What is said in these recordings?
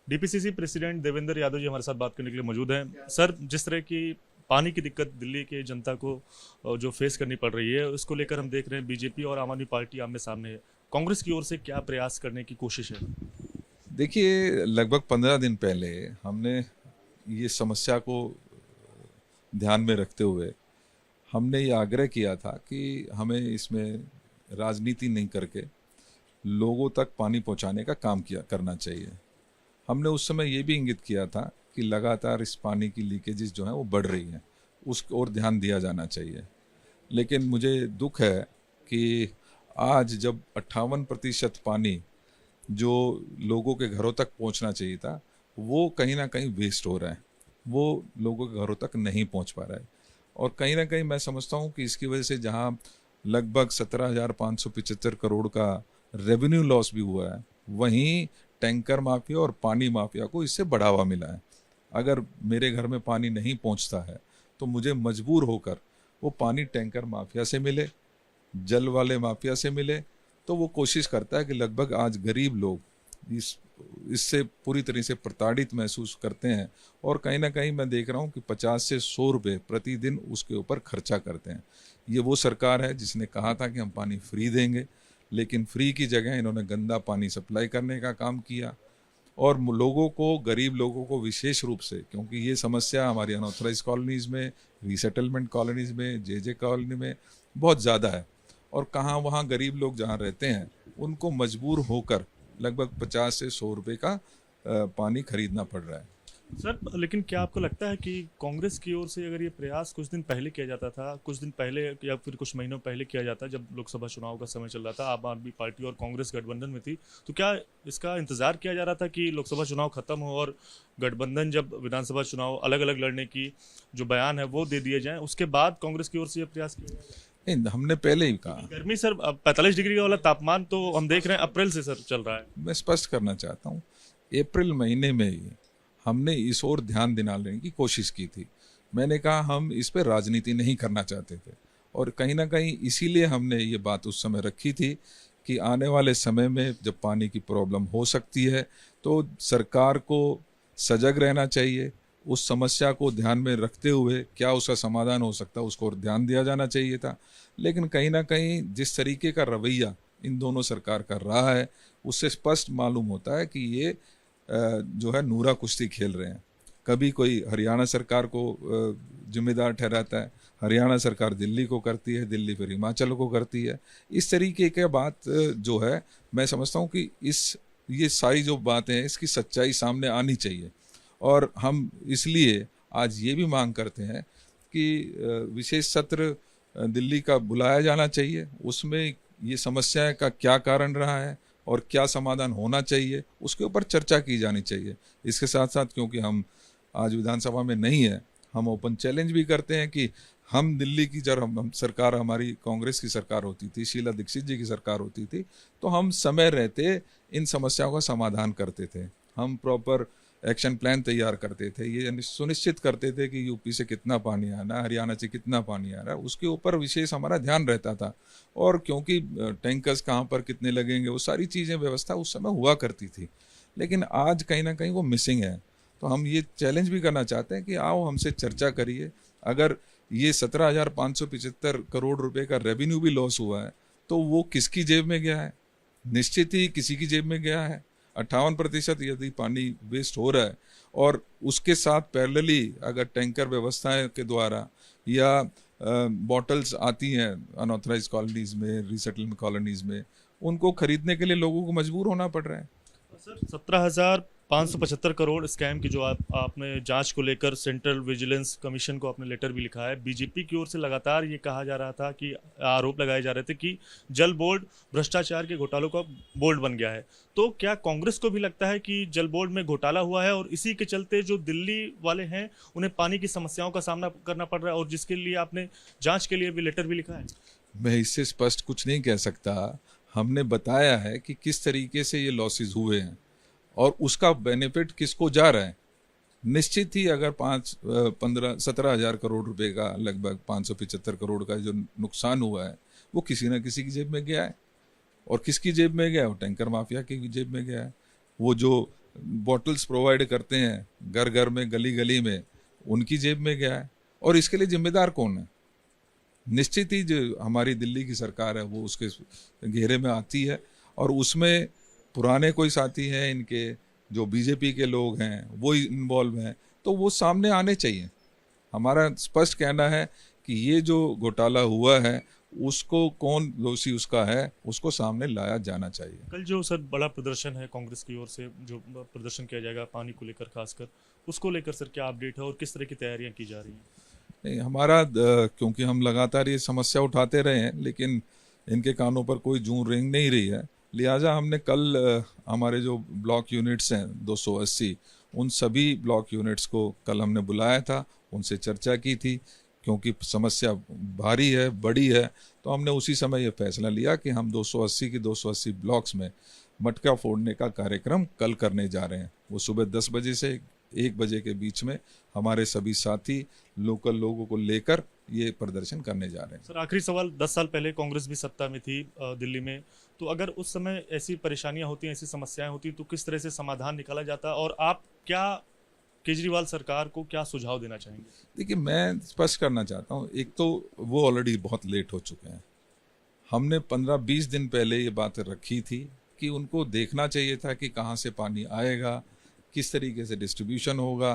DPCC president Devendra Yadav ji हमारे साथ बात करने के लिए मौजूद हैं। सर, जिस तरह की पानी की दिक्कत दिल्ली के जनता को जो फेस करनी पड़ रही है, उसको लेकर हम देख रहे हैं बीजेपी और आम आदमी पार्टी आमने सामने है। कांग्रेस की ओर से क्या प्रयास करने की कोशिश है? देखिए, लगभग 15 दिन पहले हमने ये समस्या को ध्यान में रखते हुए हमने ये आग्रह किया था कि हमें इसमें राजनीति नहीं करके लोगों तक पानी पहुंचाने का काम किया करना चाहिए। हमने उस समय ये भी इंगित किया था कि लगातार इस पानी की लीकेजेस जो हैं वो बढ़ रही हैं, उस ओर ध्यान दिया जाना चाहिए। लेकिन मुझे दुख है कि आज जब 58% पानी जो लोगों के घरों तक पहुंचना चाहिए था वो कहीं ना कहीं वेस्ट हो रहा है, वो लोगों के घरों तक नहीं पहुंच पा रहा है। और कहीं ना कहीं मैं समझता हूं कि इसकी वजह से जहां लगभग 17,575 करोड़ का रेवेन्यू लॉस भी हुआ है, वहीं टैंकर माफिया और पानी माफिया को इससे बढ़ावा मिला है। अगर मेरे घर में पानी नहीं पहुंचता है तो मुझे मजबूर होकर वो पानी टैंकर माफिया से मिले, जल वाले माफिया से मिले। तो वो कोशिश करता है कि लगभग आज गरीब लोग इससे पूरी तरह से प्रताड़ित महसूस करते हैं। और कहीं ना कहीं मैं देख रहा हूँ कि 50 से 100 रुपये प्रतिदिन उसके ऊपर खर्चा करते हैं। ये वो सरकार है जिसने कहा था कि हम पानी फ्री देंगे, लेकिन फ्री की जगह इन्होंने गंदा पानी सप्लाई करने का काम किया। और लोगों को, गरीब लोगों को विशेष रूप से, क्योंकि ये समस्या हमारी अनऑथराइज कॉलोनीज़ में, रीसेटलमेंट कॉलोनीज़ में, जे कॉलोनी में बहुत ज़्यादा है। और कहाँ वहाँ गरीब लोग जहाँ रहते हैं उनको मजबूर होकर लगभग 50 से 100 रुपये का पानी खरीदना पड़ रहा है। सर, लेकिन क्या आपको लगता है कि कांग्रेस की ओर से अगर ये प्रयास कुछ दिन पहले किया जाता था, कुछ दिन पहले या फिर कुछ महीनों पहले किया जाता, जब लोकसभा चुनाव का समय चल रहा था, आम आदमी पार्टी और कांग्रेस गठबंधन में थी, तो क्या इसका इंतजार किया जा रहा था कि लोकसभा चुनाव खत्म हो और गठबंधन जब विधानसभा चुनाव अलग अलग लड़ने की जो बयान है वो दे दिए जाएं, उसके बाद कांग्रेस की ओर से यह प्रयास किया जाए? नहीं, हमने पहले ही कहा। गर्मी सर, 45 डिग्री वाला तापमान तो हम देख रहे हैं अप्रैल से सर चल रहा है। मैं स्पष्ट करना चाहता हूँ, अप्रैल महीने में ही हमने इस ओर ध्यान दिलाने की कोशिश की थी। मैंने कहा हम इस पर राजनीति नहीं करना चाहते थे, और कहीं ना कहीं इसीलिए हमने ये बात उस समय रखी थी कि आने वाले समय में जब पानी की प्रॉब्लम हो सकती है तो सरकार को सजग रहना चाहिए। उस समस्या को ध्यान में रखते हुए क्या उसका समाधान हो सकता है उसको ध्यान दिया जाना चाहिए था। लेकिन कहीं ना कहीं जिस तरीके का रवैया इन दोनों सरकार का रहा है, उससे स्पष्ट मालूम होता है कि ये जो है नूरा कुश्ती खेल रहे हैं। कभी कोई हरियाणा सरकार को जिम्मेदार ठहराता है, हरियाणा सरकार दिल्ली को करती है, दिल्ली फिर हिमाचल को करती है। इस तरीके की बात जो है, मैं समझता हूँ कि ये सारी जो बातें हैं इसकी सच्चाई सामने आनी चाहिए। और हम इसलिए आज ये भी मांग करते हैं कि विशेष सत्र दिल्ली का बुलाया जाना चाहिए। उसमें ये समस्या का क्या कारण रहा है और क्या समाधान होना चाहिए उसके ऊपर चर्चा की जानी चाहिए। इसके साथ साथ, क्योंकि हम आज विधानसभा में नहीं है, हम ओपन चैलेंज भी करते हैं कि हम दिल्ली की जब हम सरकार, हमारी कांग्रेस की सरकार होती थी, शीला दीक्षित जी की सरकार होती थी, तो हम समय रहते इन समस्याओं का समाधान करते थे। हम प्रॉपर एक्शन प्लान तैयार करते थे, ये सुनिश्चित करते थे कि यूपी से कितना पानी आना है, हरियाणा से कितना पानी आ रहा है, उसके ऊपर विशेष हमारा ध्यान रहता था। और क्योंकि टैंकर्स कहाँ पर कितने लगेंगे, वो सारी चीज़ें व्यवस्था उस समय हुआ करती थी। लेकिन आज कहीं ना कहीं वो मिसिंग है। तो हम ये चैलेंज भी करना चाहते हैं कि आओ हमसे चर्चा करिए। अगर ये 17,575 करोड़ रुपए का रेवेन्यू भी लॉस हुआ है तो वो किसकी जेब में गया है? निश्चित ही किसी की जेब में गया है। 58% यदि पानी वेस्ट हो रहा है और उसके साथ पैरेलली अगर टैंकर व्यवस्थाएं के द्वारा या बॉटल्स आती हैं अनऑथराइज कॉलोनीज में, रीसेटलमेंट कॉलोनीज में, उनको खरीदने के लिए लोगों को मजबूर होना पड़ रहा है। सर, 17,575 करोड़ स्कैम की जो आपने जांच को लेकर सेंट्रल विजिलेंस कमीशन को आपने लेटर भी लिखा है। बीजेपी की ओर से लगातार ये कहा जा रहा था कि आरोप लगाए जा रहे थे कि जल बोर्ड भ्रष्टाचार के घोटालों का बोर्ड बन गया है। तो क्या कांग्रेस को भी लगता है कि जल बोर्ड में घोटाला हुआ है और इसी के चलते जो दिल्ली वाले हैं उन्हें पानी की समस्याओं का सामना करना पड़ रहा है, और जिसके लिए आपने जाँच के लिए भी लेटर भी लिखा है? मैं इससे स्पष्ट कुछ नहीं कह सकता। हमने बताया है कि किस तरीके से ये लॉसेस हुए हैं और उसका बेनिफिट किसको जा रहा है। निश्चित ही अगर 17,000 करोड़ रुपए का लगभग 575 करोड़ का जो नुकसान हुआ है वो किसी ना किसी की जेब में गया है। और किसकी जेब में गया है? वो टैंकर माफिया की जेब में गया है। वो जो बॉटल्स प्रोवाइड करते हैं घर घर में, गली गली में, उनकी जेब में गया है। और इसके लिए जिम्मेदार कौन है? निश्चित ही जो हमारी दिल्ली की सरकार है वो उसके घेरे में आती है, और उसमें पुराने कोई साथी हैं इनके, जो बीजेपी के लोग हैं वो इन्वॉल्व हैं, तो वो सामने आने चाहिए। हमारा स्पष्ट कहना है कि ये जो घोटाला हुआ है उसको कौन दोषी उसका है, उसको सामने लाया जाना चाहिए। कल जो सर बड़ा प्रदर्शन है कांग्रेस की ओर से, जो प्रदर्शन किया जाएगा पानी को लेकर खासकर, उसको लेकर सर क्या अपडेट है और किस तरह की तैयारियां की जा रही हैं? नहीं, हमारा क्योंकि हम लगातार ये समस्या उठाते रहे हैं लेकिन इनके कानों पर कोई जूं रेंग नहीं रही है, लिहाजा हमने कल हमारे जो ब्लॉक यूनिट्स हैं 280, उन सभी ब्लॉक यूनिट्स को कल हमने बुलाया था, उनसे चर्चा की थी। क्योंकि समस्या भारी है, बड़ी है, तो हमने उसी समय ये फैसला लिया कि हम 280 की 280 ब्लॉक्स में मटका फोड़ने का कार्यक्रम कल करने जा रहे हैं। वो सुबह 10 बजे से 1 बजे के बीच में हमारे सभी साथी लोकल लोगों को लेकर ये प्रदर्शन करने जा रहे हैं। सर आखिरी सवाल, 10 साल पहले कांग्रेस भी सत्ता में थी दिल्ली में, तो अगर उस समय ऐसी परेशानियां होती, ऐसी समस्याएं होती, तो किस तरह से समाधान निकाला जाता, और आप क्या केजरीवाल सरकार को क्या सुझाव देना चाहेंगे? देखिए, मैं स्पष्ट करना चाहता हूँ, एक तो वो ऑलरेडी बहुत लेट हो चुके हैं। हमने 15-20 दिन पहले ये बात रखी थी कि उनको देखना चाहिए था कि कहाँ से पानी आएगा, किस तरीके से डिस्ट्रीब्यूशन होगा,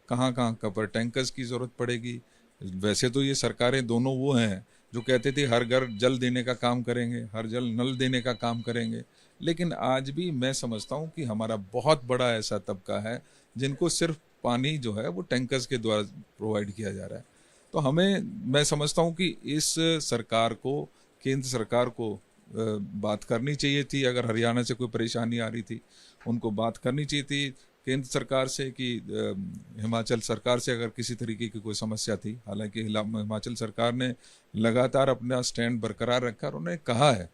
कहाँ कहाँ कपर टैंकर्स की ज़रूरत पड़ेगी। वैसे तो ये सरकारें दोनों वो हैं जो कहते थे हर घर जल देने का काम करेंगे, हर जल नल देने का काम करेंगे, लेकिन आज भी मैं समझता हूँ कि हमारा बहुत बड़ा ऐसा तबका है जिनको सिर्फ पानी जो है वो टैंकर्स के द्वारा प्रोवाइड किया जा रहा है। तो मैं समझता हूँ कि इस सरकार को, केंद्र सरकार को बात करनी चाहिए थी। अगर हरियाणा से कोई परेशानी आ रही थी, उनको बात करनी चाहिए थी केंद्र सरकार से कि हिमाचल सरकार से अगर किसी तरीके की कोई समस्या थी। हालांकि हिमाचल सरकार ने लगातार अपना स्टैंड बरकरार रखा और उन्होंने कहा है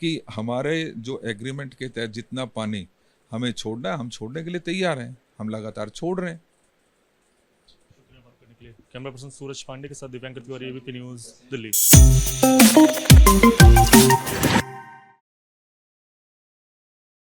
कि हमारे जो एग्रीमेंट के तहत जितना पानी हमें छोड़ना है, हम छोड़ने के लिए तैयार हैं, हम लगातार छोड़ रहे हैं। कैमरा पर्सन सूरज पांडे के साथ दिव्यांकर तिवारी, एबीपी न्यूज़, दिल्ली।